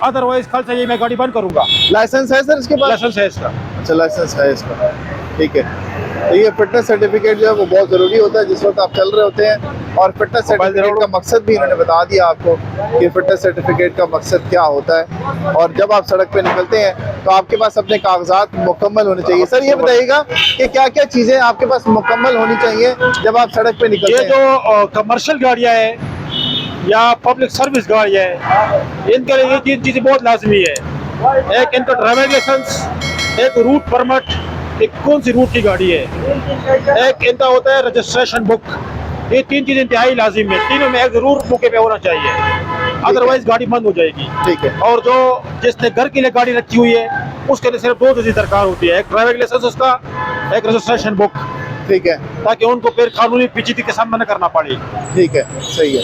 Otherwise कल से ये मैं गाड़ी बंद करूंगा। लाइसेंस है सर इसके पास? लाइसेंस है इसका। अच्छा लाइसेंस है इसका, ठीक है। तो ये फिटनेस सर्टिफिकेट जो है वो बहुत ज़रूरी होता है जिस वक्त आप चल रहे होते हैं, और फिटनेस सर्टिफिकेट का मकसद भी इन्होंने बता दिया आपको कि फिटनेस सर्टिफिकेट का मकसद क्या होता है। और जब आप सड़क पे निकलते हैं तो आपके पास अपने कागजात मुकम्मल होने चाहिए। सर ये बताइएगा कि क्या क्या चीज़ें आपके पास मुकम्मल होनी चाहिए जब आप सड़क पे निकलते ये हैं? जो कमर्शियल गाड़ियाँ है या पब्लिक सर्विस गाड़ियाँ है, इनके लिए ये तीन चीज़ें बहुत लाजमी है। एक इनका ड्राइविंग लाइसेंस, एक रूट परमिट, एक कौन सी रूट की गाड़ी है, एक इनका होता है रजिस्ट्रेशन बुक। ये तीन चीज़ें इंतहाई लाजिम है, तीनों में एक जरूर मौके पे होना चाहिए, अदरवाइज गाड़ी बंद हो जाएगी। ठीक है। और जो जिसने घर के लिए गाड़ी रखी हुई है उसके लिए सिर्फ दो चीज़ें दरकार होती है, एक ड्राइविंग लाइसेंस उसका, एक रजिस्ट्रेशन बुक, ठीक है, ताकि उनको फिर कानूनी पेचीदगी का सामना न करना पड़े। ठीक है, सही है।